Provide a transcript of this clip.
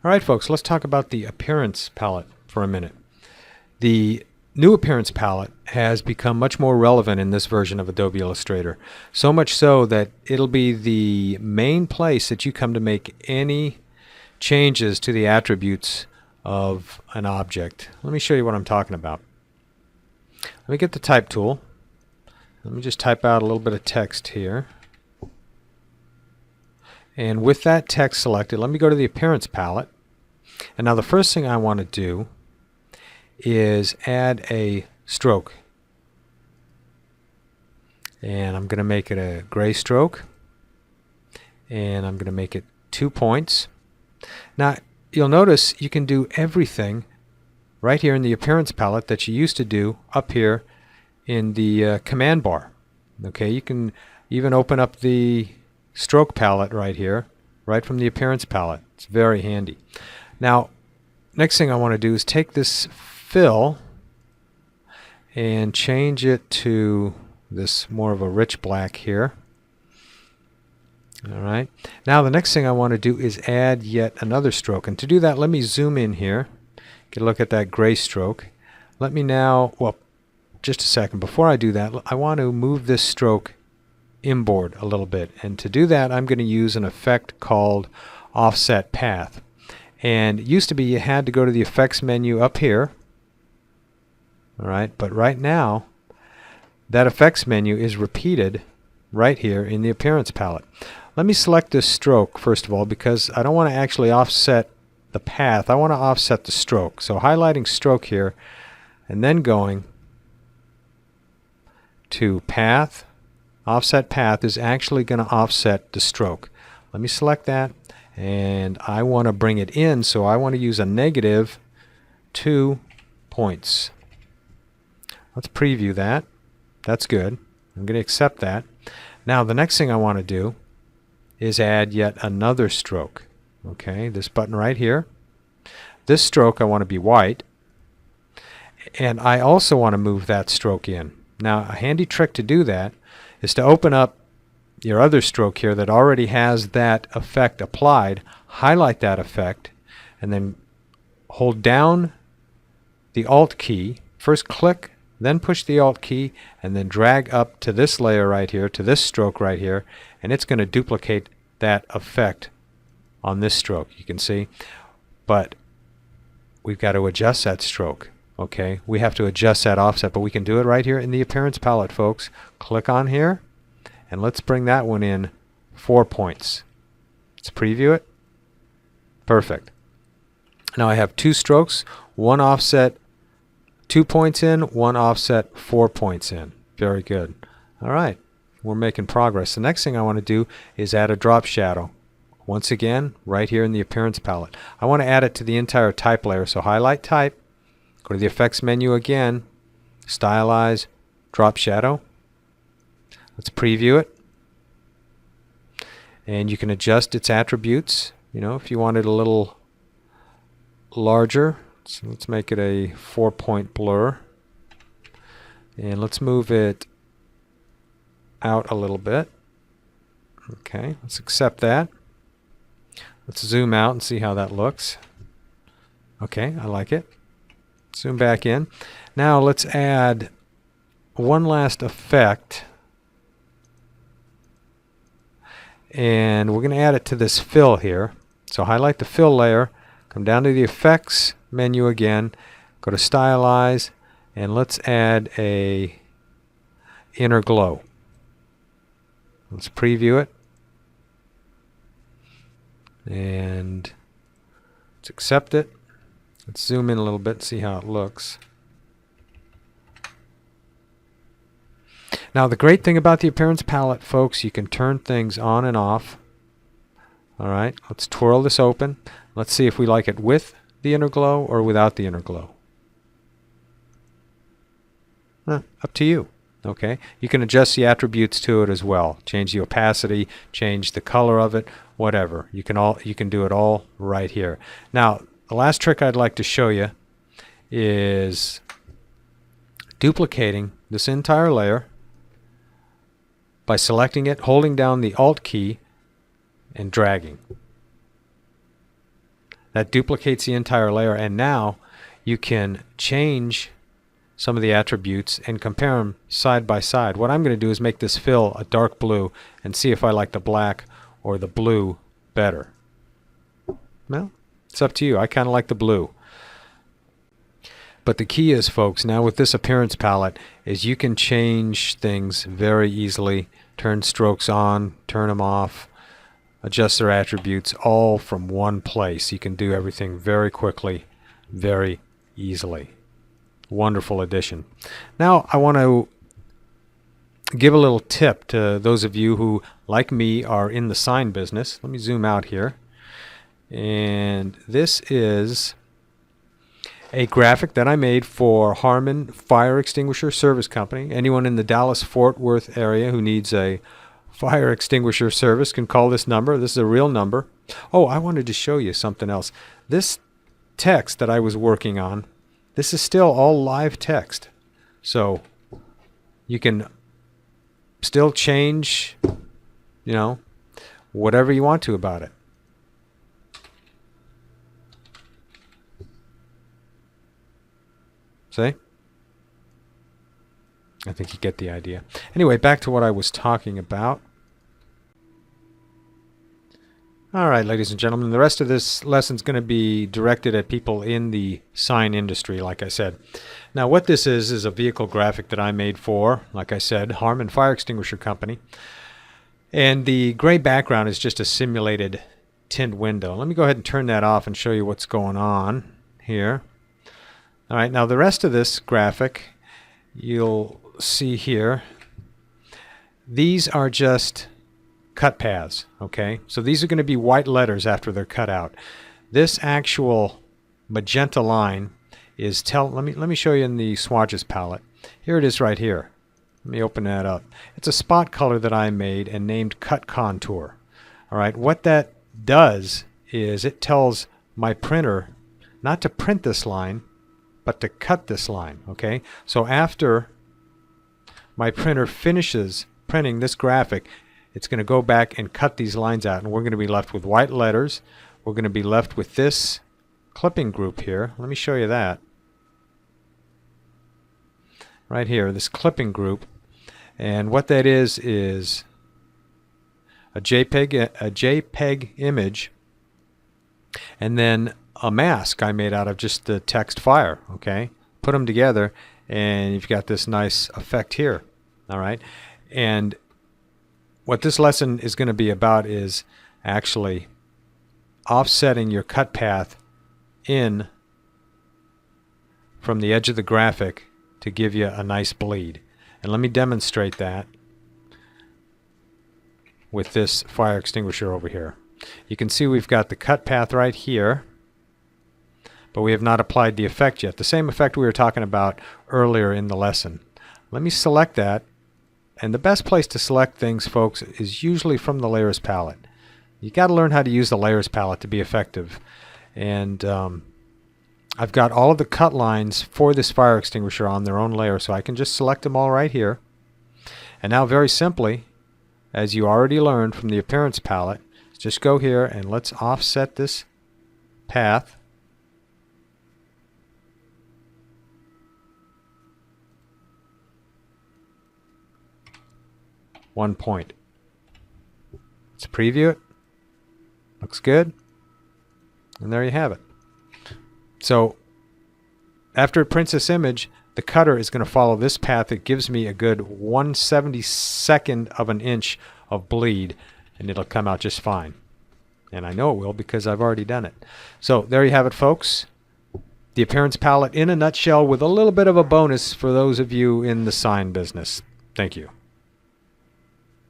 Alright folks, let's talk about the appearance palette for a minute. The new appearance palette has become much more relevant in this version of Adobe Illustrator. So much so that it'll be the main place that you come to make any changes to the attributes of an object. Let me show you what I'm talking about. Let me get the type tool. Let me just type out a little bit of text here. And with that text selected, let me go to the appearance palette. And now the first thing I want to do is add a stroke. And I'm going to make it a gray stroke. And I'm going to make it 2 points. Now you'll notice you can do everything right here in the appearance palette that you used to do up here in the command bar. Okay, you can even open up the stroke palette right here, right from the appearance palette. It's very handy. Now, next thing I want to do is take this fill and change it to this more of a rich black here. All right. Now the next thing I want to do is add yet another stroke. And to do that, let me zoom in here. Get a look at that gray stroke. Let me now, well, just a second. Before I do that, I want to move this stroke inboard a little bit, and to do that I'm going to use an effect called offset path. And it used to be you had to go to the effects menu up here, alright, but right now that effects menu is repeated right here in the appearance palette. Let me select this stroke first of all, because I don't want to actually offset the path, I want to offset the stroke. So highlighting stroke here and then going to path. Offset path is actually going to offset the stroke. Let me select that, and I want to bring it in, so I want to use a negative 2 points. Let's preview that. That's good. I'm going to accept that. Now the next thing I want to do is add yet another stroke. Okay, this button right here. This stroke I want to be white, and I also want to move that stroke in. Now a handy trick to do that is to open up your other stroke here that already has that effect applied, highlight that effect, and then hold down the Alt key. First click, then push the Alt key, and then drag up to this layer right here, to this stroke right here, and it's going to duplicate that effect on this stroke, you can see. But we've got to adjust that stroke. Okay, we have to adjust that offset, but we can do it right here in the appearance palette, folks. Click on here, and let's bring that one in 4 points. Let's preview it. Perfect. Now I have 2 strokes, one offset 2 points in, one offset 4 points in. Very good. All right, we're making progress. The next thing I want to do is add a drop shadow. Once again, right here in the appearance palette. I want to add it to the entire type layer, so highlight type. Go to the effects menu again, stylize, drop shadow. Let's preview it. And you can adjust its attributes. You know, if you want it a little larger, so let's make it a 4-point blur. And let's move it out a little bit. Okay, let's accept that. Let's zoom out and see how that looks. Okay, I like it. Zoom back in. Now let's add one last effect, and we're going to add it to this fill here. So highlight the fill layer, come down to the effects menu again, go to stylize, and let's add a inner glow. Let's preview it, and let's accept it. Let's zoom in a little bit and see how it looks. Now the great thing about the appearance palette, folks, you can turn things on and off. Alright, let's twirl this open. Let's see if we like it with the inner glow or without the inner glow. Up to you. Okay, you can adjust the attributes to it as well. Change the opacity, change the color of it, whatever. You can do it all right here. Now the last trick I'd like to show you is duplicating this entire layer by selecting it, holding down the Alt key, and dragging. That duplicates the entire layer, and now you can change some of the attributes and compare them side by side. What I'm going to do is make this fill a dark blue and see if I like the black or the blue better. Well, it's up to you. I kind of like the blue. But the key is, folks, now with this appearance palette, is you can change things very easily. Turn strokes on, turn them off, adjust their attributes, all from one place. You can do everything very quickly, very easily. Wonderful addition. Now I want to give a little tip to those of you who, like me, are in the sign business. Let me zoom out here. And this is a graphic that I made for Harmon Fire Extinguisher Service Company. Anyone in the Dallas-Fort Worth area who needs a fire extinguisher service can call this number. This is a real number. Oh, I wanted to show you something else. This text that I was working on, this is still all live text. So you can still change, you know, whatever you want to about it. See? I think you get the idea. Anyway, back to what I was talking about. All right, ladies and gentlemen, the rest of this lesson is going to be directed at people in the sign industry, like I said. Now, what this is a vehicle graphic that I made for, like I said, Harmon Fire Extinguisher Company. And the gray background is just a simulated tint window. Let me go ahead and turn that off and show you what's going on here. All right, now the rest of this graphic, you'll see here, these are just cut paths, okay? So these are going to be white letters after they're cut out. This actual magenta line is let me show you in the swatches palette. Here it is right here. Let me open that up. It's a spot color that I made and named Cut Contour. All right, what that does is it tells my printer not to print this line, but to cut this line, okay? So after my printer finishes printing this graphic, it's going to go back and cut these lines out, and we're going to be left with white letters. We're going to be left with this clipping group here. Let me show you that. Right here, this clipping group. And what that is a JPEG image, and then a mask I made out of just the text fire, okay? Put them together, and you've got this nice effect here, all right? And what this lesson is going to be about is actually offsetting your cut path in from the edge of the graphic to give you a nice bleed. And let me demonstrate that with this fire extinguisher over here. You can see we've got the cut path right here, but we have not applied the effect yet. The same effect we were talking about earlier in the lesson. Let me select that. And the best place to select things, folks, is usually from the layers palette. You got to learn how to use the layers palette to be effective. And I've got all of the cut lines for this fire extinguisher on their own layer, so I can just select them all right here. And now very simply, as you already learned from the appearance palette, just go here and let's offset this path. One point. Let's preview it. Looks good. And there you have it. So after it prints this image, the cutter is going to follow this path. It gives me a good 1/72 of an inch of bleed, and it'll come out just fine. And I know it will because I've already done it. So there you have it, folks. The appearance palette in a nutshell, with a little bit of a bonus for those of you in the sign business. Thank you.